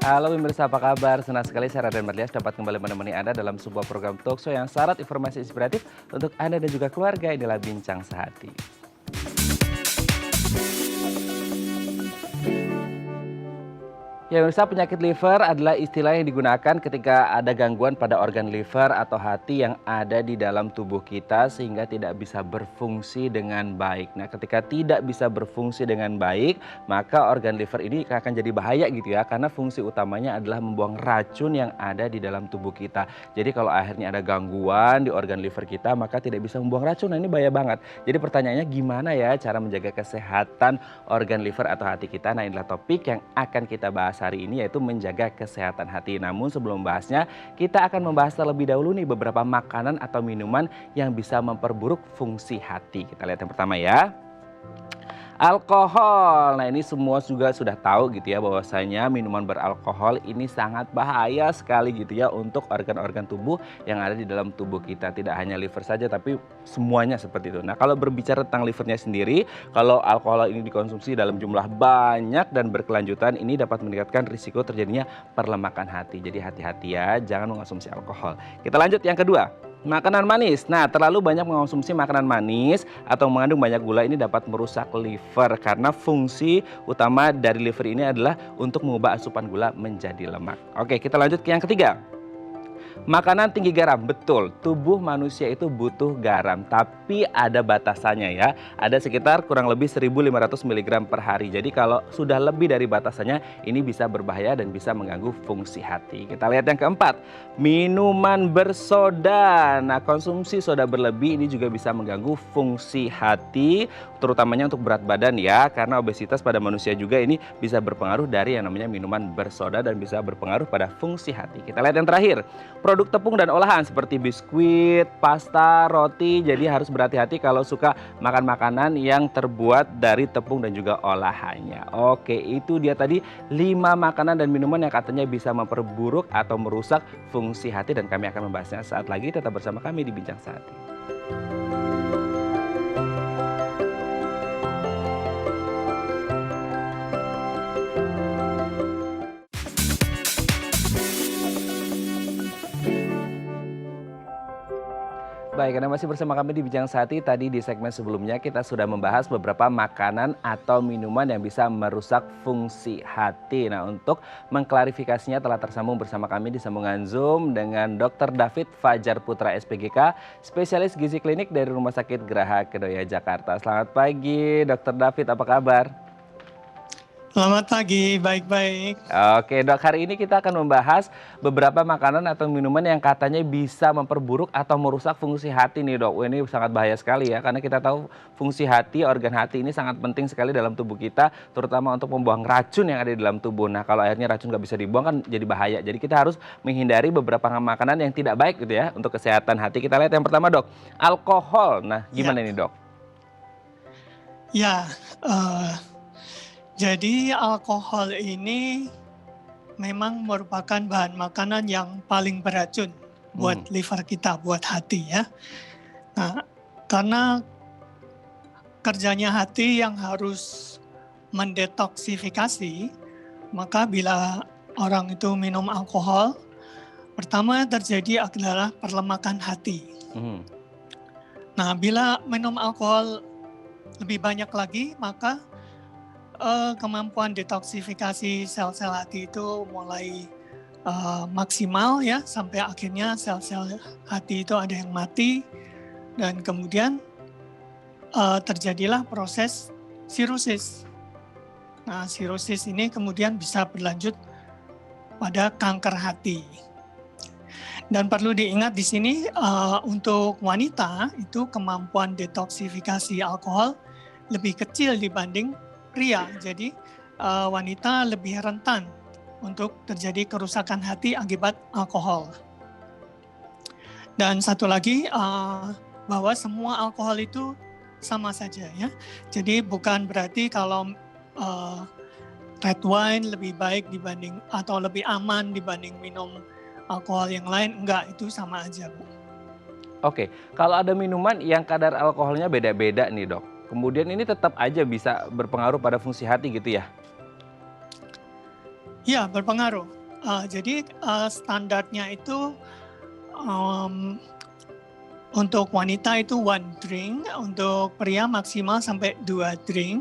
Halo pemirsa, apa kabar? Senang sekali saya Raden Marlias dapat kembali menemani Anda dalam sebuah program talkshow yang syarat informasi inspiratif untuk Anda dan juga keluarga. Inilah Bincang Sehati. Ya pemirsa, penyakit liver adalah istilah yang digunakan ketika ada gangguan pada organ liver atau hati yang ada di dalam tubuh kita sehingga tidak bisa berfungsi dengan baik. Nah, ketika tidak bisa berfungsi dengan baik, maka organ liver ini akan jadi bahaya gitu ya, karena fungsi utamanya adalah membuang racun yang ada di dalam tubuh kita. Jadi kalau akhirnya ada gangguan di organ liver kita, maka tidak bisa membuang racun. Nah, ini bahaya banget. Jadi pertanyaannya gimana ya cara menjaga kesehatan organ liver atau hati kita? Nah, inilah topik yang akan kita bahas hari ini, yaitu menjaga kesehatan hati. Namun sebelum membahasnya, kita akan membahas terlebih dahulu nih beberapa makanan atau minuman yang bisa memperburuk fungsi hati. Kita lihat yang pertama ya. Alkohol. Nah, ini semua juga sudah tahu gitu ya bahwasanya minuman beralkohol ini sangat bahaya sekali gitu ya untuk organ-organ tubuh yang ada di dalam tubuh kita. Tidak hanya liver saja tapi semuanya seperti itu. Nah, kalau berbicara tentang livernya sendiri, kalau alkohol ini dikonsumsi dalam jumlah banyak dan berkelanjutan, ini dapat meningkatkan risiko terjadinya perlemakan hati. Jadi hati-hati ya, jangan mengonsumsi alkohol. Kita lanjut yang kedua. Makanan manis. Nah, terlalu banyak mengonsumsi makanan manis atau mengandung banyak gula ini dapat merusak liver karena fungsi utama dari liver ini adalah untuk mengubah asupan gula menjadi lemak. Oke, kita lanjut ke yang ketiga. Makanan tinggi garam, betul. Tubuh manusia itu butuh garam, tapi ada batasannya ya. Ada sekitar kurang lebih 1.500 mg per hari. Jadi kalau sudah lebih dari batasannya, ini bisa berbahaya dan bisa mengganggu fungsi hati. Kita lihat yang keempat, minuman bersoda. Nah, konsumsi soda berlebih ini juga bisa mengganggu fungsi hati, terutamanya untuk berat badan ya. Karena obesitas pada manusia juga ini bisa berpengaruh dari yang namanya minuman bersoda dan bisa berpengaruh pada fungsi hati. Kita lihat yang terakhir. Produk tepung dan olahan seperti biskuit, pasta, roti. Jadi harus berhati-hati kalau suka makan makanan yang terbuat dari tepung dan juga olahannya. Oke, itu dia tadi 5 makanan dan minuman yang katanya bisa memperburuk atau merusak fungsi hati, dan kami akan membahasnya saat lagi. Tetap bersama kami di Bincang Sehati. Baik, Anda masih bersama kami di Bincang Sehati. Tadi di segmen sebelumnya kita sudah membahas beberapa makanan atau minuman yang bisa merusak fungsi hati. Nah, untuk mengklarifikasinya telah tersambung bersama kami di sambungan Zoom dengan Dr. David Fajar Putra SPGK, spesialis gizi klinik dari Rumah Sakit Geraha Kedoya Jakarta. Selamat pagi, Dr. David, apa kabar? Selamat pagi, baik-baik. Oke dok, hari ini kita akan membahas beberapa makanan atau minuman yang katanya bisa memperburuk atau merusak fungsi hati nih dok. Wah, ini sangat bahaya sekali ya, karena kita tahu fungsi hati, organ hati ini sangat penting sekali dalam tubuh kita, terutama untuk membuang racun yang ada di dalam tubuh. Nah, kalau akhirnya racun nggak bisa dibuang kan jadi bahaya. Jadi kita harus menghindari beberapa makanan yang tidak baik gitu ya untuk kesehatan hati. Kita lihat yang pertama dok, alkohol. Nah, gimana ini dok? Ya, jadi alkohol ini memang merupakan bahan makanan yang paling beracun buat liver kita, buat hati ya. Nah, karena kerjanya hati yang harus mendetoksifikasi, maka bila orang itu minum alkohol, pertama terjadi adalah perlemakan hati. Nah, bila minum alkohol lebih banyak lagi, maka kemampuan detoksifikasi sel-sel hati itu mulai maksimal ya, sampai akhirnya sel-sel hati itu ada yang mati, dan kemudian terjadilah proses sirosis. Nah, sirosis ini kemudian bisa berlanjut pada kanker hati. Dan perlu diingat di sini untuk wanita itu kemampuan detoksifikasi alkohol lebih kecil dibanding pria. Jadi wanita lebih rentan untuk terjadi kerusakan hati akibat alkohol. Dan satu lagi, bahwa semua alkohol itu sama saja ya. Jadi bukan berarti kalau red wine lebih baik dibanding atau lebih aman dibanding minum alkohol yang lain, enggak, itu sama aja Bu. Oke, kalau ada minuman yang kadar alkoholnya beda-beda nih dok, kemudian ini tetap aja bisa berpengaruh pada fungsi hati gitu ya? Ya, berpengaruh. Jadi standarnya itu um, untuk wanita itu one drink, untuk pria maksimal sampai 2 drink.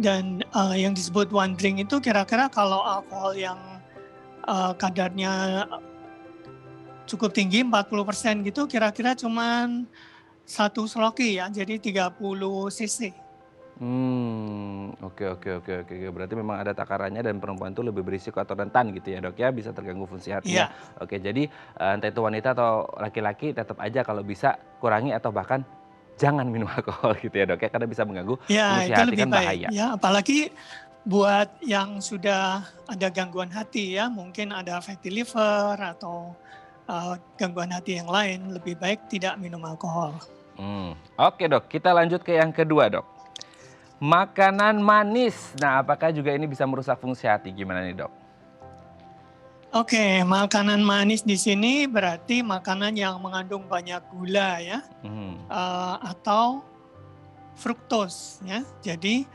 Dan yang disebut one drink itu kira-kira kalau alkohol yang kadarnya cukup tinggi 40% gitu, kira-kira cuman 1 sloki ya, jadi 30 cc. Oke oke oke oke. Berarti memang ada takarannya dan perempuan itu lebih berisiko atau rentan gitu ya, Dok, ya, bisa terganggu fungsi hatinya. Iya, Oke, jadi, entah itu wanita atau laki-laki tetap aja kalau bisa kurangi atau bahkan jangan minum alkohol gitu ya, Dok, ya, karena bisa mengganggu ya fungsi itu hati lebih kan baik bahaya. ya, apalagi buat yang sudah ada gangguan hati ya, mungkin ada fatty liver atau gangguan hati yang lain, lebih baik tidak minum alkohol. Oke, Dok, kita lanjut ke yang kedua, Dok. Makanan manis. Nah, apakah juga ini bisa merusak fungsi hati? Gimana nih, Dok? Oke, makanan manis di sini berarti makanan yang mengandung banyak gula ya, Mhm. atau fruktos ya. Jadi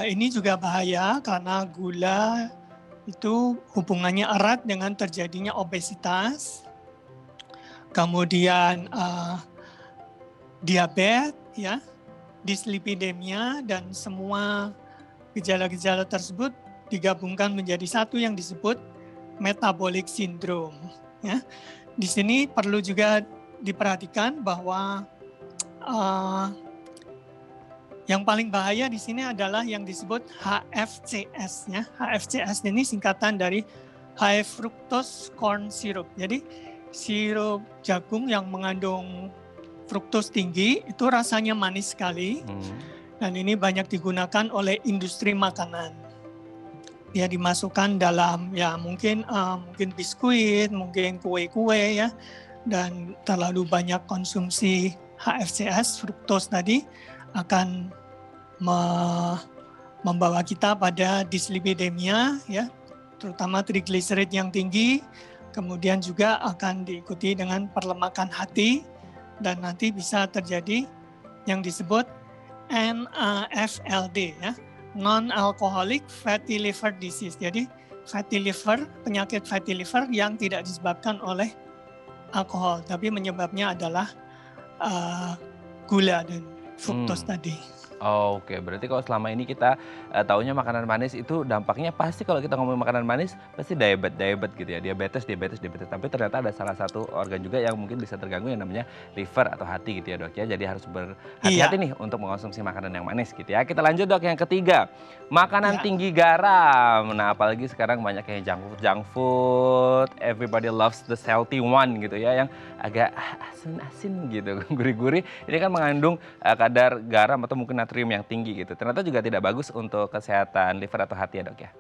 ini juga bahaya karena gula itu hubungannya erat dengan terjadinya obesitas, kemudian diabetes ya, dislipidemia, dan semua gejala-gejala tersebut digabungkan menjadi satu yang disebut metabolic syndrome ya. Di sini perlu juga diperhatikan bahwa uh, yang paling bahaya di sini adalah yang disebut HFCS ya. HFCS ini singkatan dari high fructose corn syrup. Jadi sirup jagung yang mengandung fruktos tinggi itu rasanya manis sekali, dan ini banyak digunakan oleh industri makanan. Dia dimasukkan dalam ya mungkin biskuit, mungkin kue-kue ya, dan terlalu banyak konsumsi HFCS fruktos tadi akan membawa kita pada dislipidemia ya, terutama trigliserid yang tinggi, kemudian juga akan diikuti dengan perlemakan hati, dan nanti bisa terjadi yang disebut NAFLD ya, non-alcoholic fatty liver disease. Jadi penyakit fatty liver yang tidak disebabkan oleh alkohol, tapi menyebabnya adalah gula dan fruktos tadi. Oke, berarti kalau selama ini kita taunya makanan manis itu dampaknya pasti kalau kita ngomong makanan manis pasti diabetes gitu ya, diabetes. Tapi ternyata ada salah satu organ juga yang mungkin bisa terganggu yang namanya liver atau hati gitu ya, Dok, ya. Jadi harus berhati-hati Iya, nih untuk mengkonsumsi makanan yang manis gitu ya. Kita lanjut, Dok, yang ketiga, makanan ya. tinggi garam. Nah, apalagi sekarang banyak yang junk food, everybody loves the salty one gitu ya, yang agak asin-asin gitu, gurih-gurih. Ini kan mengandung kadar garam atau mungkin natrium yang tinggi gitu. Ternyata juga tidak bagus untuk kesehatan liver atau hati ya, Dok, ya?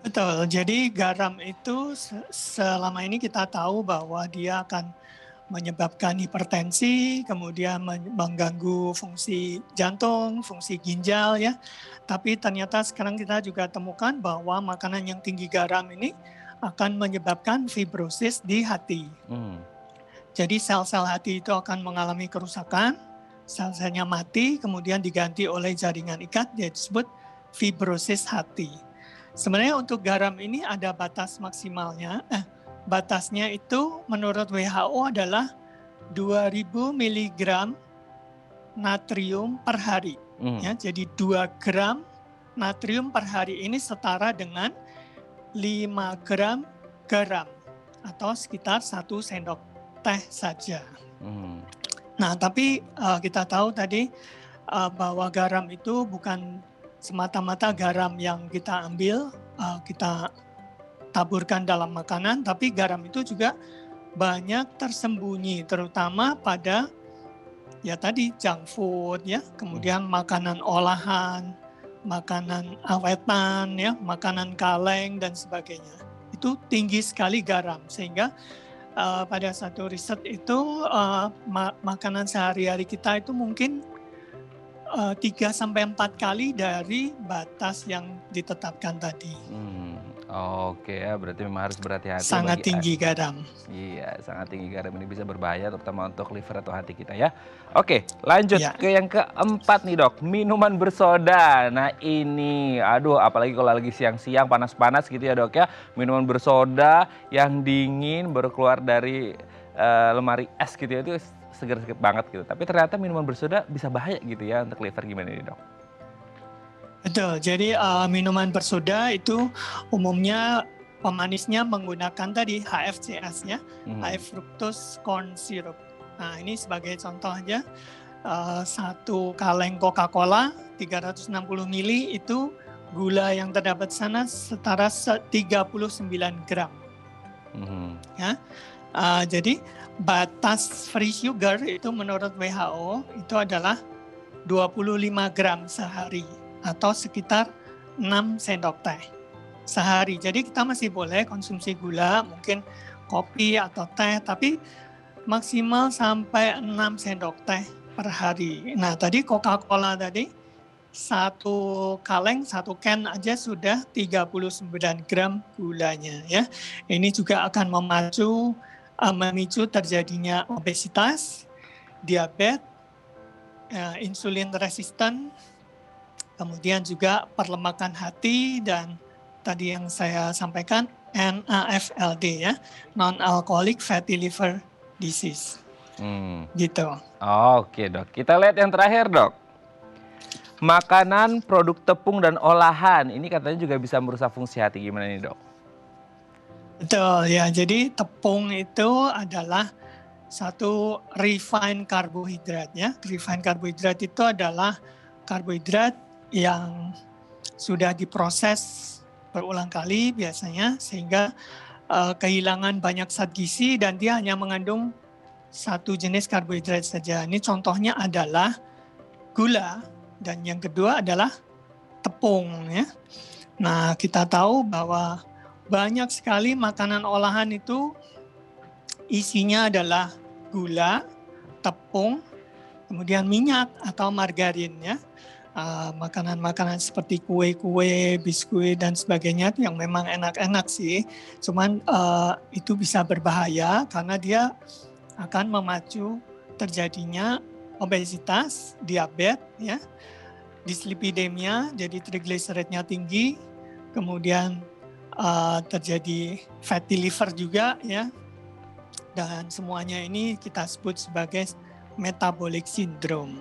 Betul, jadi garam itu selama ini kita tahu bahwa dia akan menyebabkan hipertensi, kemudian mengganggu fungsi jantung, fungsi ginjal ya. Tapi ternyata sekarang kita juga temukan bahwa makanan yang tinggi garam ini akan menyebabkan fibrosis di hati. Jadi sel-sel hati itu akan mengalami kerusakan, sel-selnya mati, kemudian diganti oleh jaringan ikat, dia disebut fibrosis hati. Sebenarnya untuk garam ini ada batas maksimalnya. Batasnya itu menurut WHO adalah 2000 mg natrium per hari. Ya, jadi 2 gram natrium per hari ini setara dengan 5 gram garam atau sekitar 1 sendok teh saja. Nah, tapi kita tahu tadi bahwa garam itu bukan semata-mata garam yang kita ambil, kita taburkan dalam makanan, tapi garam itu juga banyak tersembunyi, terutama pada ya tadi junk food ya, kemudian makanan olahan, makanan awetan ya, makanan kaleng dan sebagainya. Itu tinggi sekali garam, sehingga pada satu riset itu makanan sehari-hari kita itu mungkin 3-4 kali dari batas yang ditetapkan tadi. Oke ya, berarti memang harus berhati-hati Sangat bagi tinggi garam. iya, sangat tinggi garam ini bisa berbahaya terutama untuk liver atau hati kita ya. Oke, lanjut Ya, ke yang keempat nih dok, minuman bersoda. Nah ini, aduh apalagi kalau lagi siang-siang panas-panas gitu ya dok ya. Minuman bersoda yang dingin baru keluar dari lemari es gitu ya, itu seger-seger banget gitu. Tapi ternyata minuman bersoda bisa bahaya gitu ya untuk liver, gimana nih dok? betul. Jadi minuman bersoda itu umumnya pemanisnya menggunakan tadi HFCS ya, high Mhm. fructose corn syrup. Nah ini sebagai contoh aja, satu kaleng Coca-Cola 360 mili itu gula yang terdapat sana setara 39 gram Mhm. ya. Jadi batas free sugar itu menurut WHO itu adalah 25 gram sehari atau sekitar 6 sendok teh sehari. Jadi kita masih boleh konsumsi gula, mungkin kopi atau teh, tapi maksimal sampai 6 sendok teh per hari. Nah tadi Coca-Cola tadi, satu kaleng, satu can aja sudah 39 gram gulanya ya. Ini juga akan memicu terjadinya obesitas, diabetes, insulin resisten, kemudian juga perlemakan hati, dan tadi yang saya sampaikan NAFLD ya, non-alcoholic fatty liver disease Hmm. gitu. Oke dok, kita lihat yang terakhir dok. Makanan, produk tepung dan olahan, ini katanya juga bisa merusak fungsi hati, gimana nih dok? Betul ya, jadi tepung itu adalah satu refined karbohidrat ya. Refined karbohidrat itu adalah karbohidrat yang sudah diproses berulang kali biasanya sehingga kehilangan banyak zat gizi dan dia hanya mengandung satu jenis karbohidrat saja. Ini contohnya adalah gula dan yang kedua adalah tepung ya. Nah, kita tahu bahwa banyak sekali makanan olahan itu isinya adalah gula, tepung, kemudian minyak atau margarin ya. Makanan-makanan seperti kue-kue, biskuit dan sebagainya yang memang enak-enak sih. Cuman itu bisa berbahaya karena dia akan memacu terjadinya obesitas, diabetes ya, dislipidemia, jadi triglyceridnya tinggi, kemudian terjadi fatty liver juga ya, dan semuanya ini kita sebut sebagai metabolic syndrome.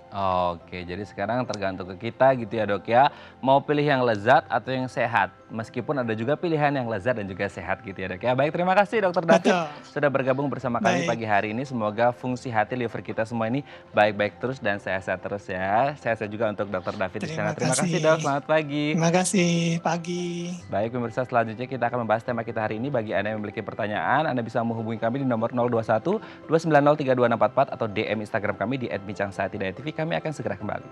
Oke, jadi sekarang tergantung ke kita gitu ya dok ya. Mau pilih yang lezat atau yang sehat. Meskipun ada juga pilihan yang lezat dan juga sehat gitu ya dok ya. Baik, terima kasih dokter David Betul. sudah bergabung bersama kami Baik, pagi hari ini. Semoga fungsi hati liver kita semua ini baik-baik terus dan sehat-sehat terus ya. Sehat-sehat juga untuk dokter David di sana. terima Terima kasih dok, kasih. selamat pagi. Terima kasih, pagi. Baik pemirsa, selanjutnya kita akan membahas tema kita hari ini. Bagi Anda yang memiliki pertanyaan, Anda bisa menghubungi kami di nomor 021 290 32644 atau DM Instagram kami di @bincangsaatidayatv. Kami akan segera kembali.